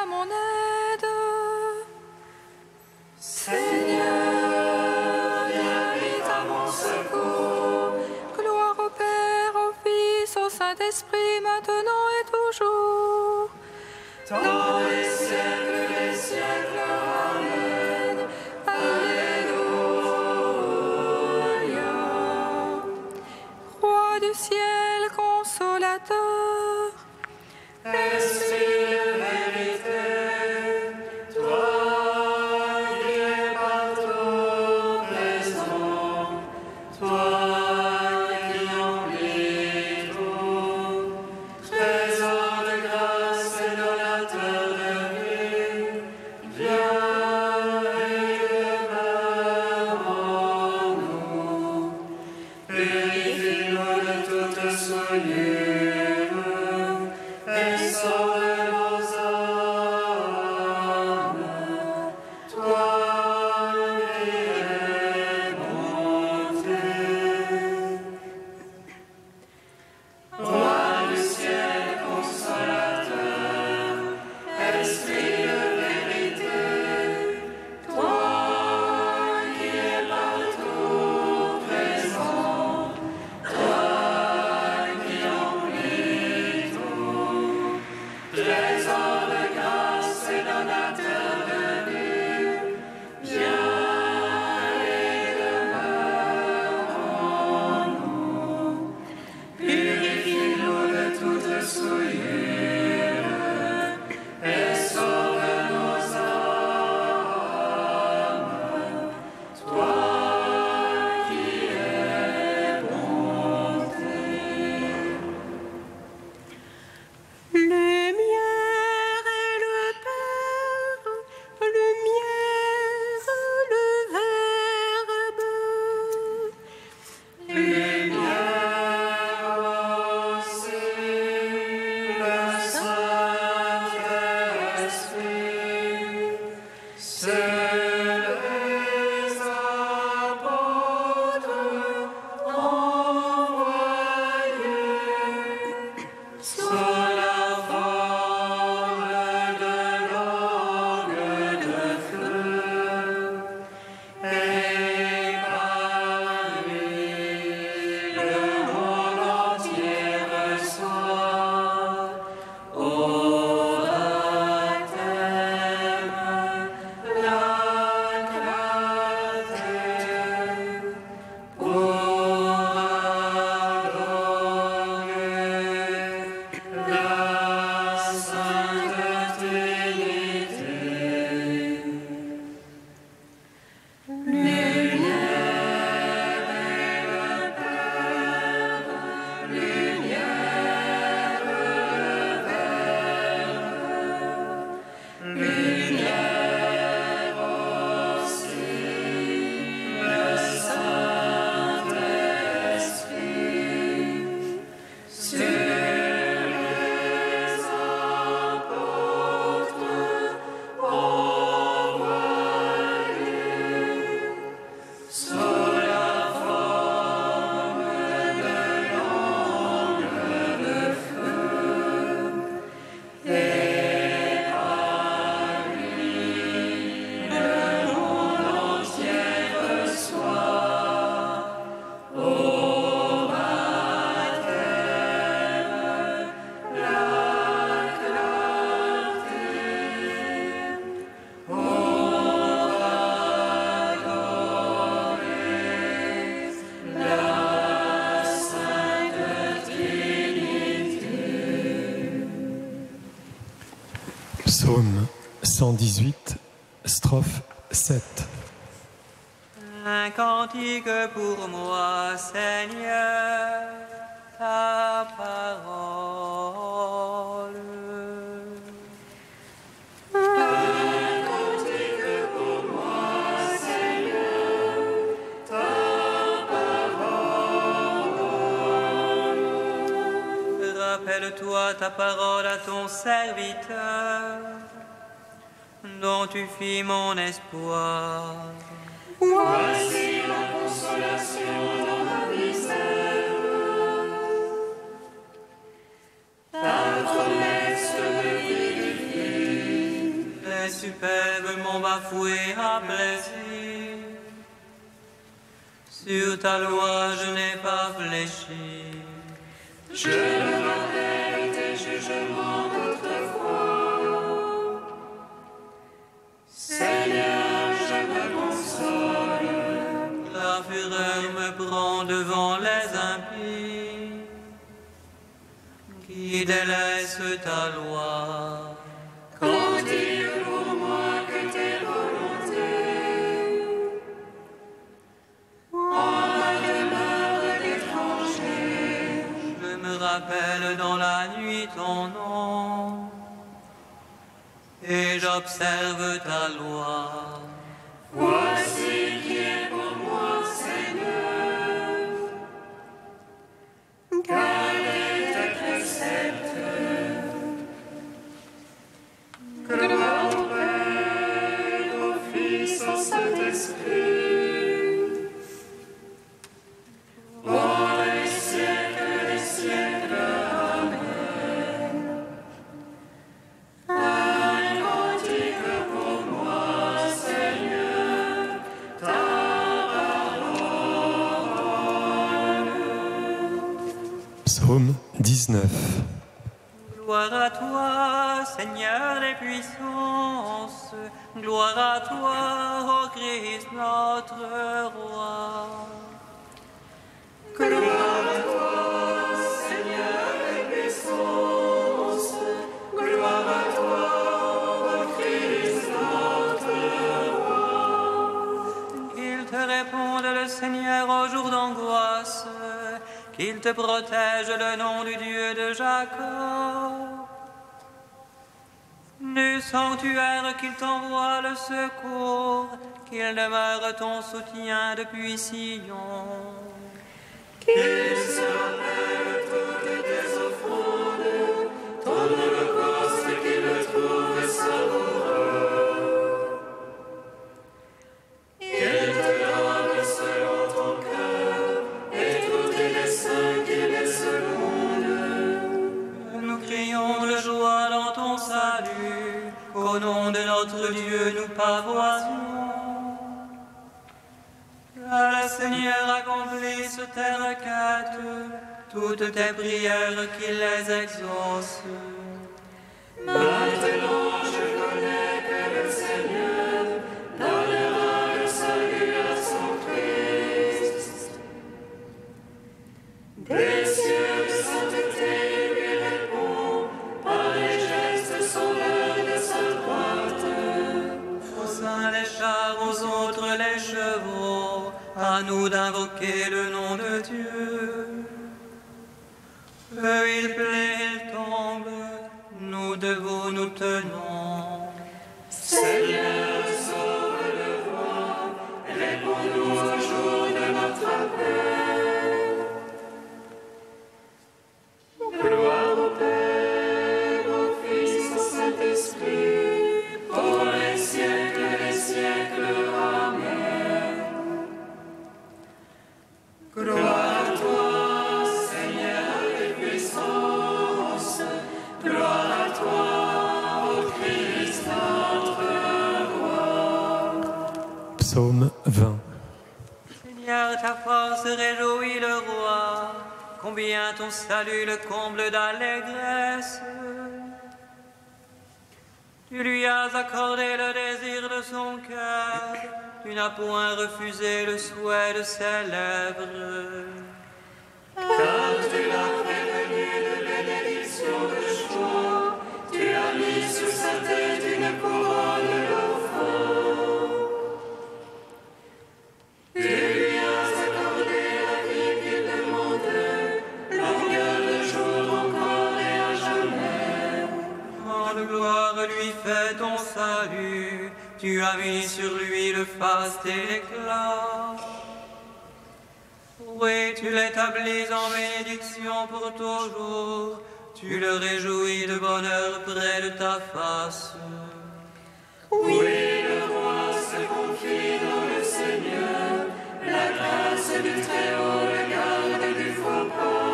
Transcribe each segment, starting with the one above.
mon aide. Seigneur, viens vite à mon secours. Gloire au Père, au Fils, au Saint-Esprit, maintenant et toujours. Dans les siècles, Amen. Alléluia. Roi du ciel, consolateur, Esprit de vérité, toi qui es partout présent, toi qui emplis tout, trésor de grâce et donateur de vie, viens et demeure en nous. Purifie-nous de toute souillure et sauve nos âmes. Toi qui es bonté. Roi du ciel consolateur, Esprit de vérité, toi qui es partout présent, toi qui emplis tout, trésor de grâce et donateur de vie, viens et demeure en nous. Purifie-nous de toute souillure et sauve nos âmes. Toi qui es bonté. Lumière et le Père, lumière le Verbe. Lumière aussi le Saint-Esprit, c'est les apôtres envoyés sous la forme de langues de feu, et par lui le monde entier reçoit au baptême la clarté pour adorer la Sainte Trinité. Lumière et le Père, lumière le Verbe, lumière aussi le Saint-Esprit, sur les apôtres envoyés sous la forme de langues de feu, et par lui le monde entier reçoit au baptême la clarté pour adorer la Sainte Trinité. Psaume 118, strophe 7. Un cantique pour moi, Seigneur, ta parole. Rappelle-toi ta parole à ton serviteur, dont tu fis mon espoir. Voici la consolation dans la misère. Ta promesse me vivifie. superbement bafoué à plaisir. Sur ta loi je n'ai pas fléchi. Je me rappelle tes jugements d'autrefois. Seigneur, je me console. La fureur me prend devant les impies qui délaissent ta loi. Qu'en dire pour moi que tes volontés en ma demeure d'étranger. Je me rappelle dans la nuit ton nom et j'observe ta loi. Voici qui est pour moi, Seigneur. Gardez tes préceptes. Gloire au Père, au Fils, au Saint-Esprit. Pour les siècles des siècles. Amen. Un cantique pour moi, Seigneur, ta parole. Psaume 19. Gloire à toi, Seigneur des puissances, gloire à toi, ô Christ notre roi. Gloire à toi, Seigneur des puissances, gloire à toi, ô Christ notre roi. Qu'il te réponde le Seigneur au jour d'angoisse, qu'il te protège le nom du Dieu de Jacob. Du sanctuaire qu'il t'envoie le secours, qu'il demeure ton soutien depuis Sion. Qu'il se rappelle toutes tes offrandes, ton holocauste, qu'il le trouve savoureux. Qu'il te donne selon ton cœur, et tous tes desseins qu'il est seconde. Nous crions de joie dans ton salut, qu'au nom de notre Dieu nous pavoisons. Le Seigneur accomplisse tes requêtes, toutes tes prières qu'il les exauce. Maintenant je connais que le Seigneur donnera le salut à son Christ. Des cieux de sainteté il lui répond, par les gestes sauveurs de sa droite. Aux uns les chars, aux autres les chevaux, à nous d'invoquer le nom de Dieu. Eux ils plaient, ils tombent, nous debout nous tenons. Seigneur, sauve le roi, réponds-nous au jour de notre appel. Gloire au Père, au Fils, au Saint-Esprit, pour les siècles des siècles. Amen. Gloire à toi, Seigneur des puissances, gloire à toi, ô Christ notre roi. Psaume 20. Seigneur, ta force réjouit le roi, combien ton salut le comble d'allégresse. Tu lui as accordé le désir de son cœur, tu n'as point refusé le souhait de ses lèvres. Car tu l'as prévenu de bénédiction de choix, tu as mis sur sa tête une couronne d'enfant. Tu lui as accordé la vie qu'il demandait, longueur de jour encore et à jamais. En gloire lui fait ton salut, tu as mis sur lui le faste et l'éclat. Oui, tu l'établis en bénédiction pour toujours, tu le réjouis de bonheur près de ta face. Oui, le roi se confie dans le Seigneur, la grâce du Très-Haut le garde du faux pas.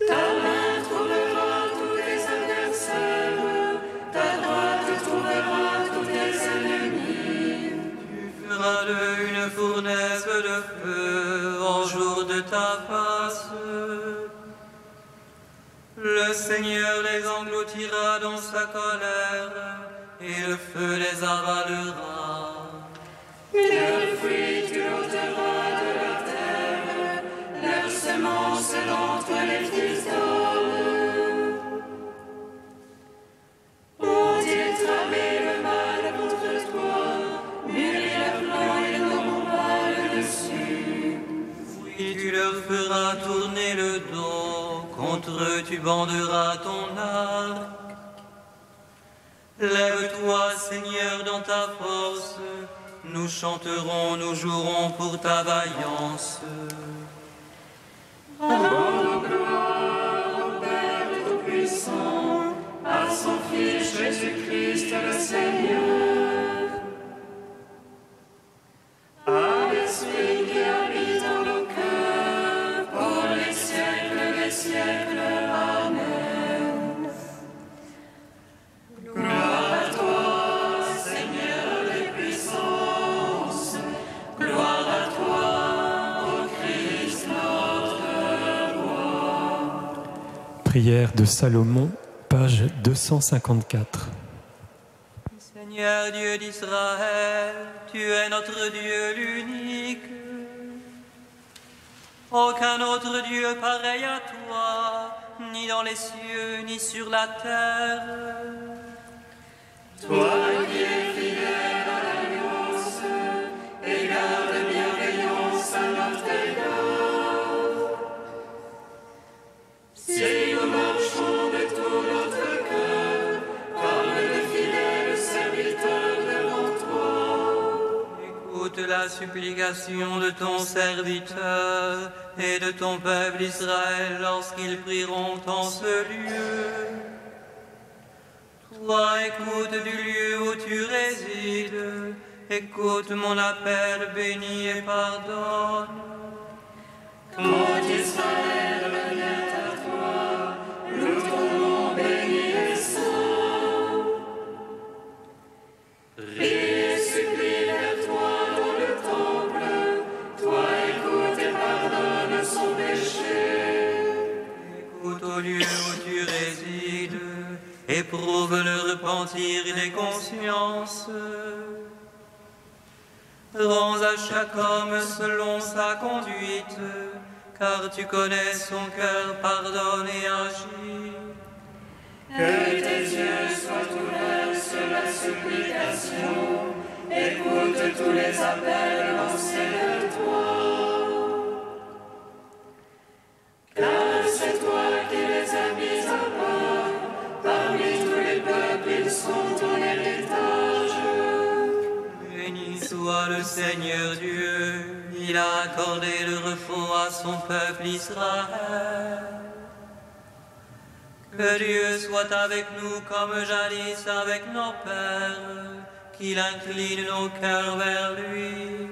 Ta main trouvera tous tes adversaires, de ta face. Le Seigneur les engloutira dans sa colère, et le feu les avalera. Et leurs fruits tu ôteras de la terre, leurs semences d'entre les fils d'hommes. Ont-ils tramé le mal contre toi, mûri leur plan, ils n'auront pas le dessus. Oui, tu leur feras tourner le dos, contre eux tu banderas ton arc. Lève-toi, Seigneur, dans ta force, nous chanterons, nous jouerons pour ta vaillance. Rendons gloire au Père Tout-Puissant, à son Fils Jésus-Christ le Seigneur, à l'Esprit qui habite en nos cœurs, pour les siècles des siècles. Amen. Gloire à toi, Seigneur des puissances, gloire à toi, ô Christ notre roi. Prière de Salomon, page 254. Seigneur Dieu d'Israël, tu es notre Dieu l'unique. Aucun autre Dieu pareil à toi, ni dans les cieux, ni sur la terre. Toi qui es fidèle à l'alliance et garde bienveillance à notre égard. Si nous marchons de tout notre cœur, comme de fidèles serviteurs devant toi. Écoute la supplication de ton serviteur et de ton peuple Israël lorsqu'ils prieront en ce lieu. Toi, écoute du lieu où tu résides, écoute mon appel, bénis et pardonne. Quand Israël revient à toi, nous ton nom béni et saint. Prie et supplie vers toi dans le temple, toi écoute et pardonne son péché. Écoute au lieu où tu résides, éprouve le repentir des consciences. Rends à chaque homme selon sa conduite, car tu connais son cœur, pardonne et agis. Que tes yeux soient ouverts sur la supplication, écoute tous les appels lancés vers toi. Car c'est toi qui les as mis à part, parmi tous les peuples ils sont ton héritage. Béni soit le Seigneur Dieu, il a accordé le repos à son peuple Israël. Que Dieu soit avec nous comme jadis avec nos pères, qu'il incline nos cœurs vers lui.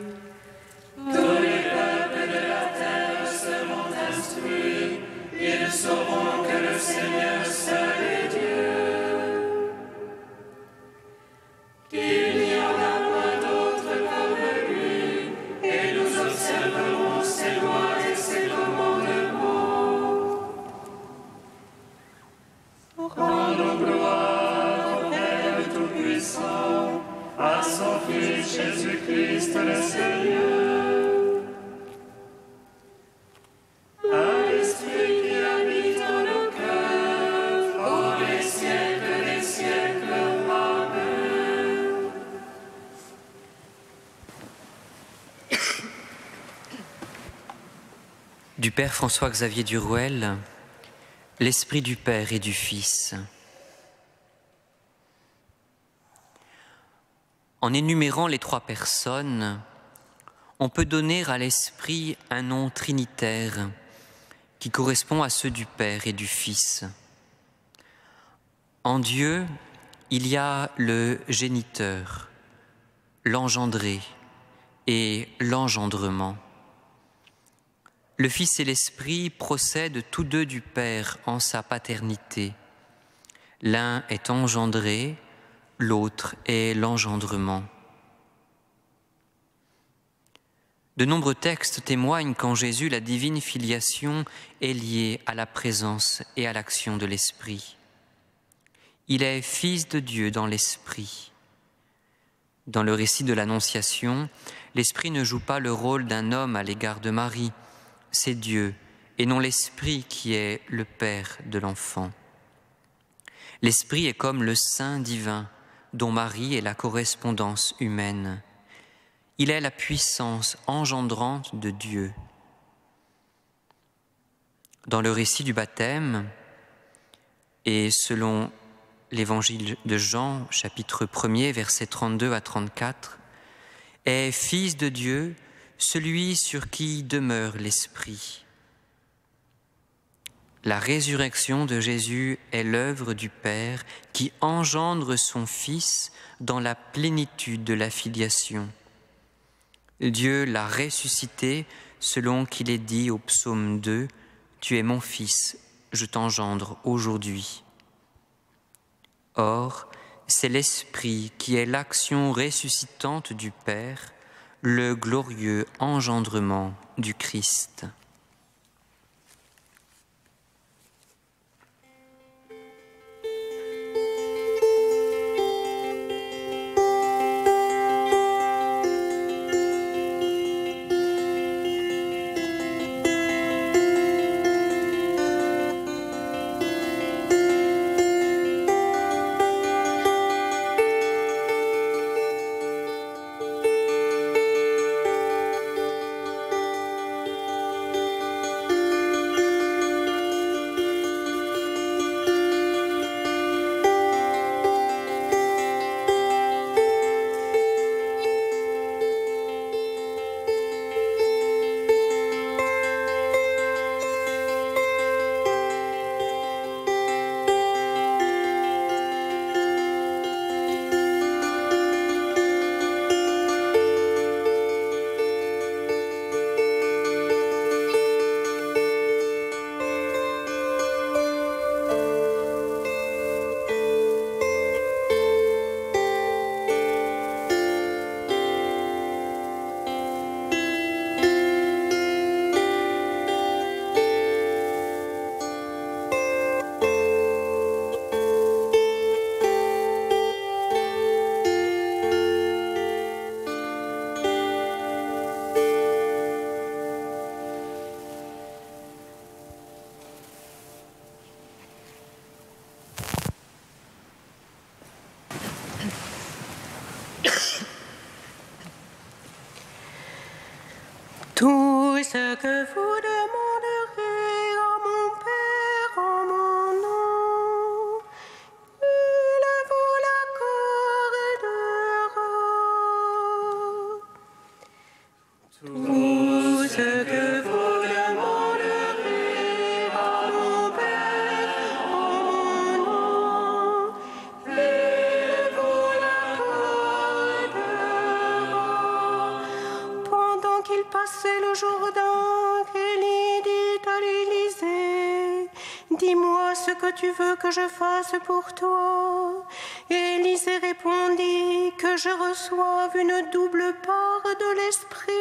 Tous les peuples de la terre seront instruits, ils sauront que le Seigneur seul est Dieu. Qu'il n'y en a point d'autre comme lui, et nous observerons ses lois et ses commandements. Rendons gloire au Père Tout-Puissant, à son Fils Jésus-Christ le Seigneur, à l'Esprit qui habite en nos cœurs, pour les siècles des siècles. Amen. Du Père François-Xavier Duruel, l'Esprit du Père et du Fils. En énumérant les trois personnes, on peut donner à l'Esprit un nom trinitaire qui correspond à ceux du Père et du Fils. En Dieu, il y a le géniteur, l'engendré et l'engendrement. Le Fils et l'Esprit procèdent tous deux du Père en sa paternité. L'un est engendré, l'autre est l'engendrement. De nombreux textes témoignent qu'en Jésus, la divine filiation est liée à la présence et à l'action de l'Esprit. Il est Fils de Dieu dans l'Esprit. Dans le récit de l'Annonciation, l'Esprit ne joue pas le rôle d'un homme à l'égard de Marie. C'est Dieu et non l'Esprit qui est le Père de l'enfant. L'Esprit est comme le sein divin dont Marie est la correspondance humaine. Il est la puissance engendrante de Dieu. Dans le récit du baptême, et selon l'évangile de Jean, chapitre 1er, versets 32 à 34, est Fils de Dieu, celui sur qui demeure l'Esprit. La résurrection de Jésus est l'œuvre du Père qui engendre son Fils dans la plénitude de la filiation. Dieu l'a ressuscité selon qu'il est dit au psaume 2, « Tu es mon Fils, je t'engendre aujourd'hui ». Or, c'est l'Esprit qui est l'action ressuscitante du Père, le glorieux engendrement du Christ. Tout ce que vous demanderez à mon Père en mon nom, il vous l'accordera. Tout ce que vous demanderez à mon Père en mon nom, il vous l'accordera. Pendant qu'il passait le Jourdain, Élie dit à l'Élysée, « Dis-moi ce que tu veux que je fasse pour toi. » Élisée répondit, « Que je reçoive une double part de l'Esprit. »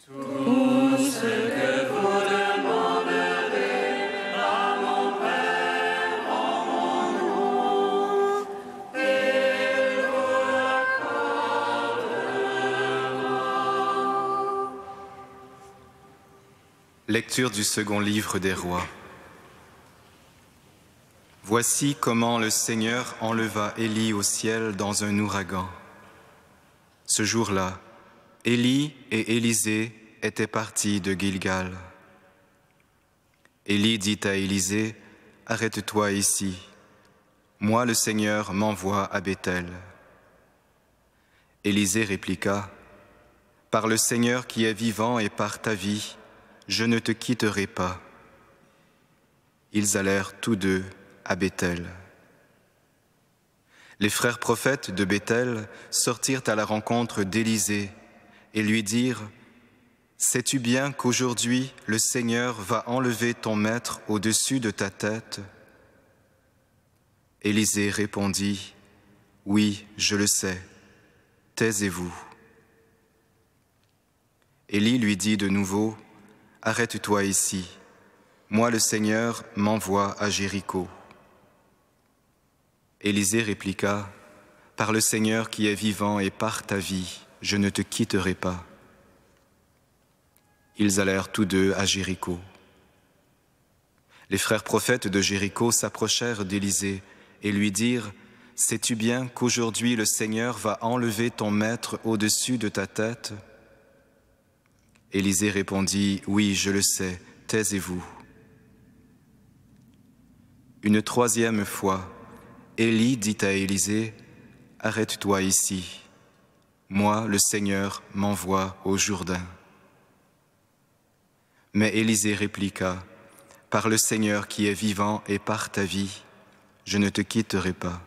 Tout ce que vous demanderez à mon Père en mon nom, il vous l'accordera. Lecture du second livre des Rois. Voici comment le Seigneur enleva Élie au ciel dans un ouragan. Ce jour-là, Élie et Élisée étaient partis de Gilgal. Élie dit à Élisée, « Arrête-toi ici. Moi, le Seigneur, m'envoie à Béthel. » Élisée répliqua, « Par le Seigneur qui est vivant et par ta vie, je ne te quitterai pas. » Ils allèrent tous deux à Béthel. Les frères prophètes de Béthel sortirent à la rencontre d'Élisée et lui dirent, « Sais-tu bien qu'aujourd'hui le Seigneur va enlever ton maître au-dessus de ta tête ?» Élisée répondit, « Oui, je le sais, taisez-vous. » Élie lui dit de nouveau, « Arrête-toi ici, moi le Seigneur m'envoie à Jéricho. » Élisée répliqua, « Par le Seigneur qui est vivant et par ta vie, je ne te quitterai pas. » Ils allèrent tous deux à Jéricho. Les frères prophètes de Jéricho s'approchèrent d'Élisée et lui dirent, « Sais-tu bien qu'aujourd'hui le Seigneur va enlever ton maître au-dessus de ta tête ?» Élisée répondit, « Oui, je le sais, taisez-vous. » Une troisième fois, Élie dit à Élisée, « Arrête-toi ici, moi le Seigneur m'envoie au Jourdain. » Mais Élisée répliqua, « Par le Seigneur qui est vivant et par ta vie, je ne te quitterai pas. »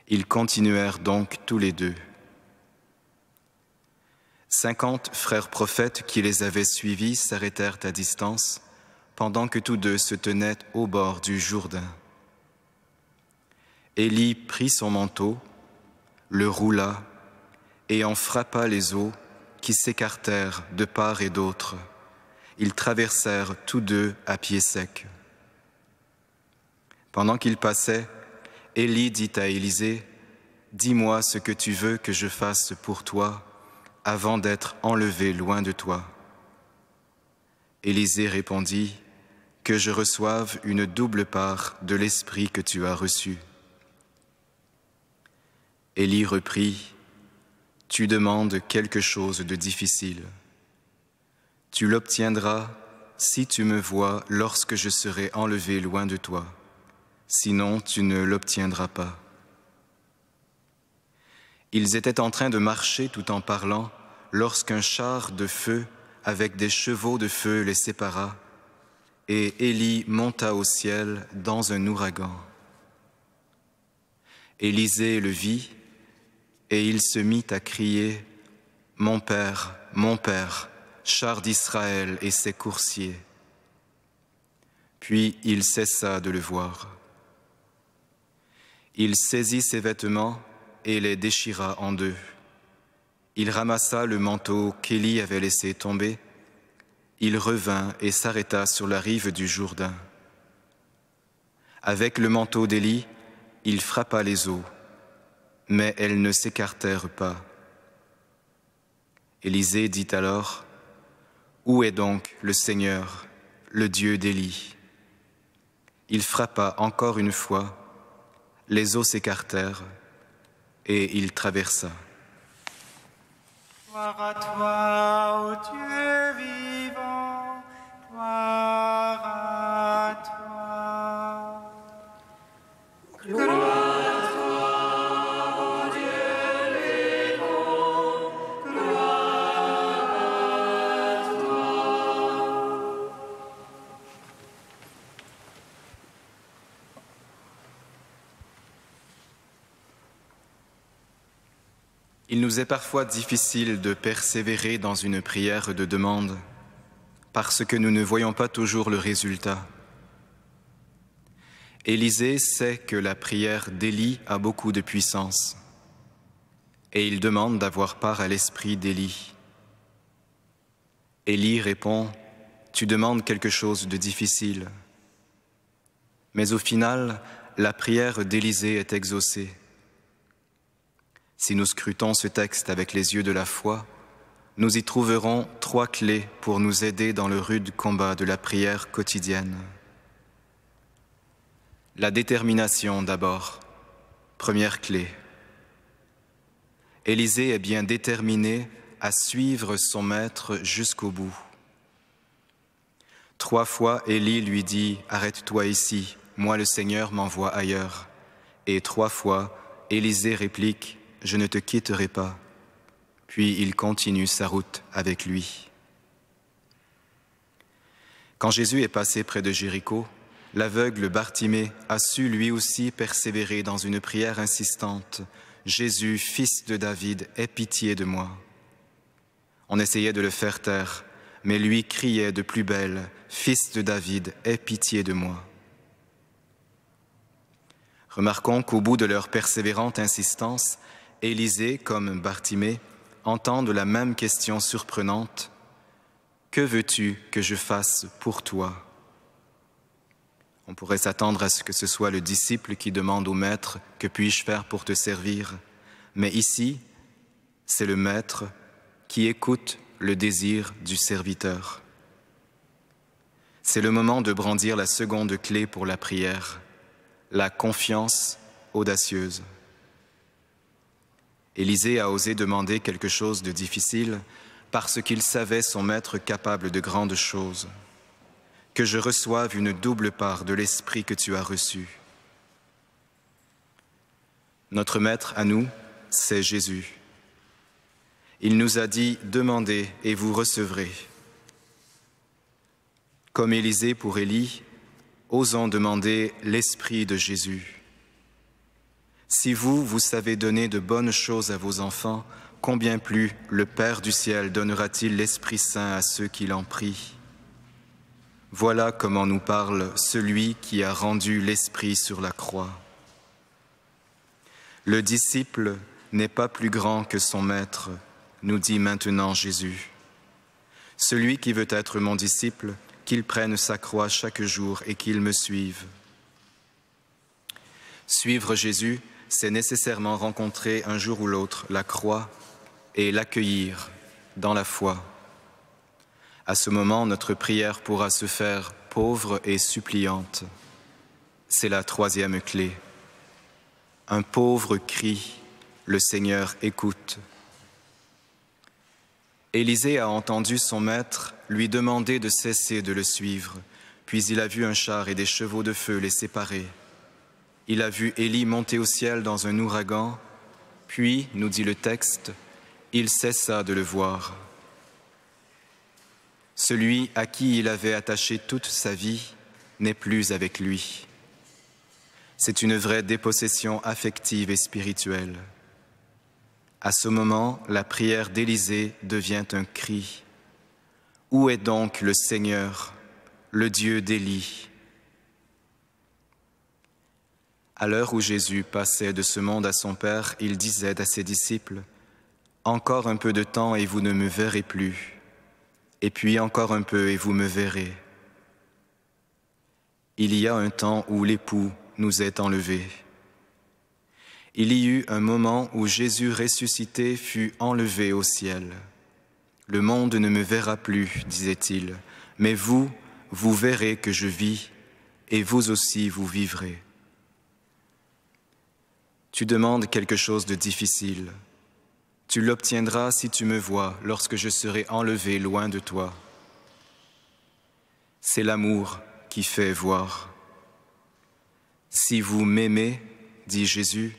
Ils continuèrent donc tous les deux. 50 frères prophètes qui les avaient suivis s'arrêtèrent à distance, pendant que tous deux se tenaient au bord du Jourdain. Élie prit son manteau, le roula et en frappa les eaux qui s'écartèrent de part et d'autre. Ils traversèrent tous deux à pied sec. Pendant qu'ils passaient, Élie dit à Élisée, « Dis-moi ce que tu veux que je fasse pour toi avant d'être enlevé loin de toi. » Élisée répondit, « Que je reçoive une double part de l'esprit que tu as reçu. » Élie reprit, « Tu demandes quelque chose de difficile. Tu l'obtiendras si tu me vois lorsque je serai enlevé loin de toi. Sinon, tu ne l'obtiendras pas. » Ils étaient en train de marcher tout en parlant, lorsqu'un char de feu avec des chevaux de feu les sépara, et Élie monta au ciel dans un ouragan. Élisée le vit, et il se mit à crier, « Mon père, char d'Israël et ses coursiers. » Puis il cessa de le voir. Il saisit ses vêtements et les déchira en deux. Il ramassa le manteau qu'Élie avait laissé tomber. Il revint et s'arrêta sur la rive du Jourdain. Avec le manteau d'Élie, il frappa les eaux, mais elles ne s'écartèrent pas. Élisée dit alors, « Où est donc le Seigneur, le Dieu d'Élie ?» Il frappa encore une fois, les eaux s'écartèrent et il traversa. Gloire à toi, ô Dieu vivant, gloire à toi. Gloire à toi, ô Dieu vivant, gloire à toi. Il nous est parfois difficile de persévérer dans une prière de demande parce que nous ne voyons pas toujours le résultat. Élisée sait que la prière d'Élie a beaucoup de puissance et il demande d'avoir part à l'esprit d'Élie. Élie répond, « Tu demandes quelque chose de difficile. » Mais au final, la prière d'Élisée est exaucée. Si nous scrutons ce texte avec les yeux de la foi, nous y trouverons 3 clés pour nous aider dans le rude combat de la prière quotidienne. La détermination d'abord, première clé. Élisée est bien déterminé à suivre son maître jusqu'au bout. 3 fois, Élie lui dit « Arrête-toi ici, moi le Seigneur m'envoie ailleurs. » Et 3 fois, Élisée réplique « Je ne te quitterai pas. » Puis il continue sa route avec lui. Quand Jésus est passé près de Jéricho, l'aveugle Bartimée a su lui aussi persévérer dans une prière insistante. « Jésus, fils de David, aie pitié de moi. » On essayait de le faire taire, mais lui criait de plus belle, « Fils de David, aie pitié de moi. » Remarquons qu'au bout de leur persévérante insistance, Élisée, comme Bartimée, entendent la même question surprenante. Que veux-tu que je fasse pour toi? On pourrait s'attendre à ce que ce soit le disciple qui demande au maître « Que puis-je faire pour te servir ?» Mais ici, c'est le maître qui écoute le désir du serviteur. C'est le moment de brandir la seconde clé pour la prière, la confiance audacieuse. Élisée a osé demander quelque chose de difficile parce qu'il savait son maître capable de grandes choses. Que je reçoive une double part de l'esprit que tu as reçu. Notre maître à nous, c'est Jésus. Il nous a dit « Demandez et vous recevrez ». Comme Élisée pour Élie, osons demander l'esprit de Jésus. Si vous, vous savez donner de bonnes choses à vos enfants, combien plus le Père du ciel donnera-t-il l'Esprit Saint à ceux qui l'en prient? Voilà comment nous parle celui qui a rendu l'Esprit sur la croix. Le disciple n'est pas plus grand que son maître, nous dit maintenant Jésus. Celui qui veut être mon disciple, qu'il prenne sa croix chaque jour et qu'il me suive. Suivre Jésus, c'est nécessairement rencontrer un jour ou l'autre la croix et l'accueillir dans la foi. À ce moment, notre prière pourra se faire pauvre et suppliante. C'est la troisième clé. Un pauvre cri, le Seigneur écoute. Élisée a entendu son maître lui demander de cesser de le suivre, puis il a vu un char et des chevaux de feu les séparer. Il a vu Élie monter au ciel dans un ouragan, puis, nous dit le texte, il cessa de le voir. Celui à qui il avait attaché toute sa vie n'est plus avec lui. C'est une vraie dépossession affective et spirituelle. À ce moment, la prière d'Élisée devient un cri. Où est donc le Seigneur, le Dieu d'Élie? À l'heure où Jésus passait de ce monde à son Père, il disait à ses disciples, « Encore un peu de temps et vous ne me verrez plus, et puis encore un peu et vous me verrez. » Il y a un temps où l'époux nous est enlevé. Il y eut un moment où Jésus ressuscité fut enlevé au ciel. « Le monde ne me verra plus, disait-il, mais vous, vous verrez que je vis, et vous aussi vous vivrez. » Tu demandes quelque chose de difficile. Tu l'obtiendras si tu me vois lorsque je serai enlevé loin de toi. C'est l'amour qui fait voir. Si vous m'aimez, dit Jésus,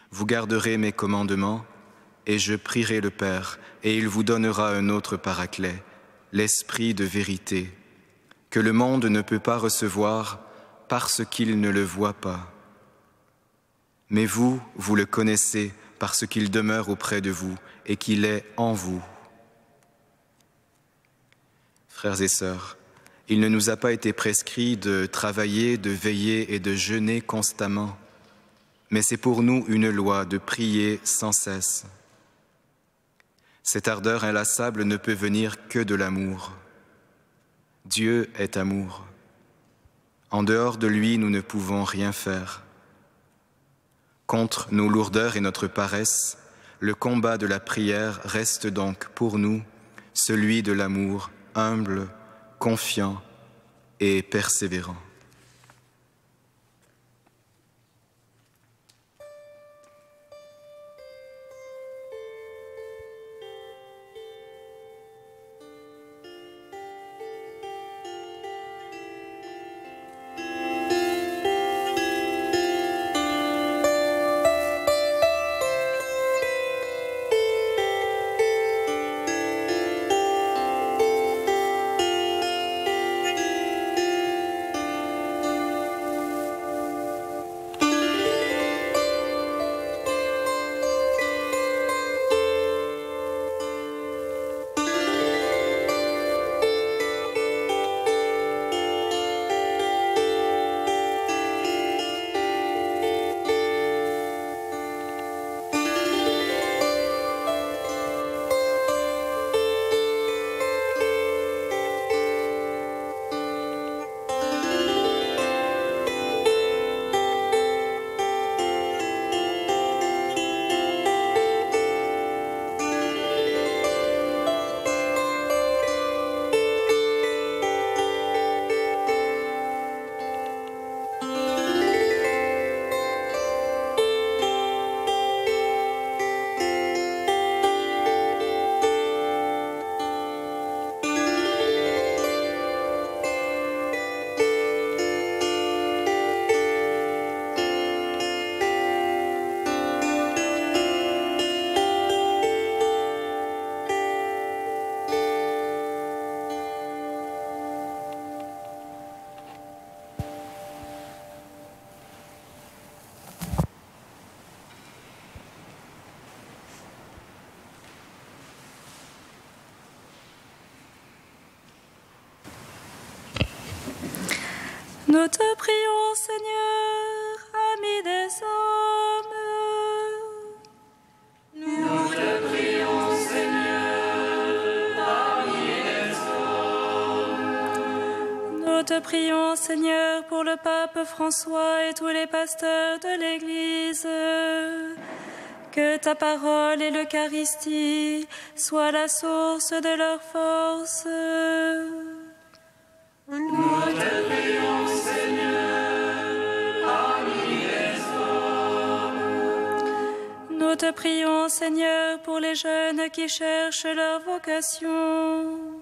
vous garderez mes commandements, et je prierai le Père, et il vous donnera un autre paraclet, l'Esprit de vérité, que le monde ne peut pas recevoir parce qu'il ne le voit pas. Mais vous, vous le connaissez parce qu'il demeure auprès de vous et qu'il est en vous. Frères et sœurs, il ne nous a pas été prescrit de travailler, de veiller et de jeûner constamment, mais c'est pour nous une loi de prier sans cesse. Cette ardeur inlassable ne peut venir que de l'amour. Dieu est amour. En dehors de lui, nous ne pouvons rien faire. Contre nos lourdeurs et notre paresse, le combat de la prière reste donc pour nous celui de l'amour humble, confiant et persévérant. Nous te prions, Seigneur, ami des hommes. Nous te prions, Seigneur, ami des hommes. Nous te prions, Seigneur, pour le pape François et tous les pasteurs de l'Église. Que ta parole et l'Eucharistie soient la source de leur force. Nous te prions, Seigneur, ami des hommes. Nous te prions, Seigneur, pour les jeunes qui cherchent leur vocation,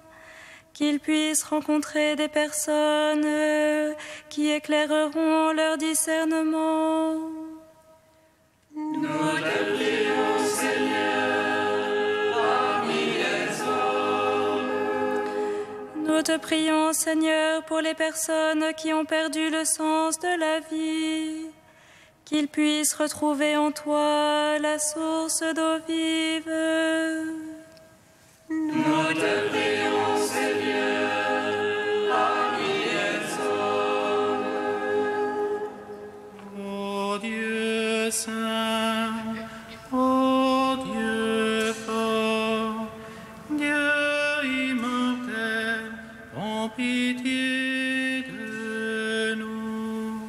qu'ils puissent rencontrer des personnes qui éclaireront leur discernement. Nous te prions, Seigneur, ami des hommes. Nous te prions, Seigneur, pour les personnes qui ont perdu le sens de la vie, qu'ils puissent retrouver en toi la source d'eau vive. Nous te prions, Seigneur, ami des hommes. Ô Dieu saint, ô Dieu fort, Dieu immortel, en pitié de nous.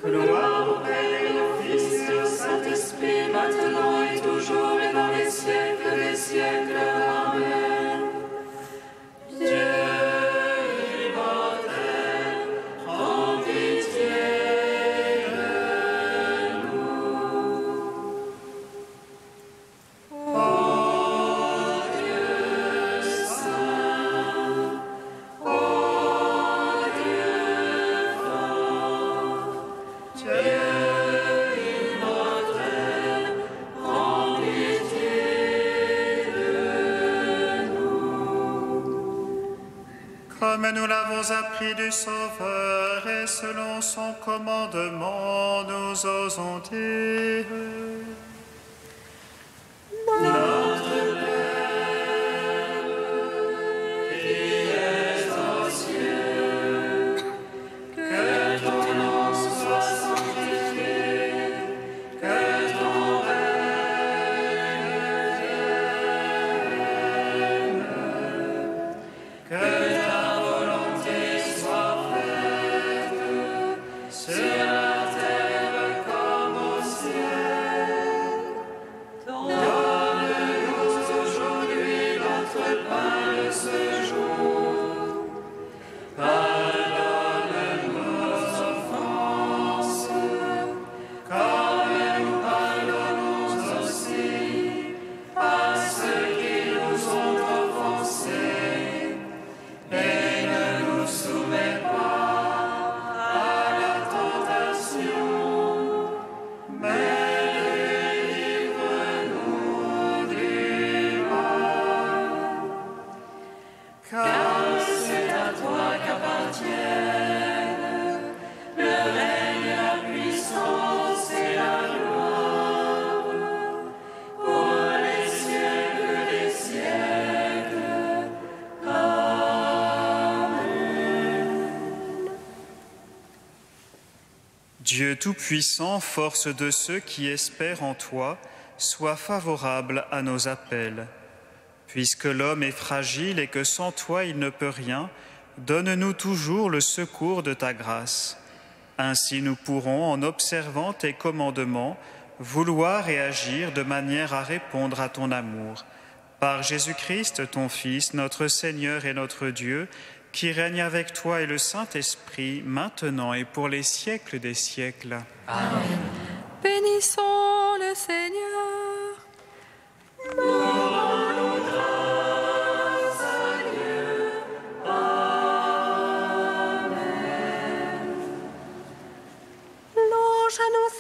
Gloire au Père et au Fils et au Saint-Esprit, maintenant et toujours et dans les siècles des siècles. Amen. Dieu immortel, prends pitié de nous. Ô Dieu saint, ô Dieu fort, Dieu immortel, prends pitié de nous. Comme nous l'avons appris du Sauveur et selon son commandement, nous osons dire: Notre Père, qui es aux cieux, que ton nom soit sanctifié, que ton règne vienne, que ta volonté soit faite sur la terre comme au ciel. Donne-nous aujourd'hui notre pain de ce jour. Pardonne nos offenses, comme nous pardonnons aussi à ceux qui nous ont offensés. Et ne nous soumets pas à la tentation, mais délivre-nous du mal. Car c'est à toi qu'appartiennent le règne, la puissance et la gloire pour les siècles des siècles. Amen. Dieu Tout-Puissant, force de ceux qui espèrent en toi, sois favorable à nos appels. Puisque l'homme est fragile et que sans toi il ne peut rien, donne-nous toujours le secours de ta grâce. Ainsi nous pourrons, en observant tes commandements, vouloir et agir de manière à répondre à ton amour. Par Jésus-Christ, ton Fils, notre Seigneur et notre Dieu, qui règne avec toi et le Saint-Esprit, maintenant et pour les siècles des siècles. Amen. Bénissons le Seigneur. Nous rendons grâce à Dieu. Amen. Louange à nos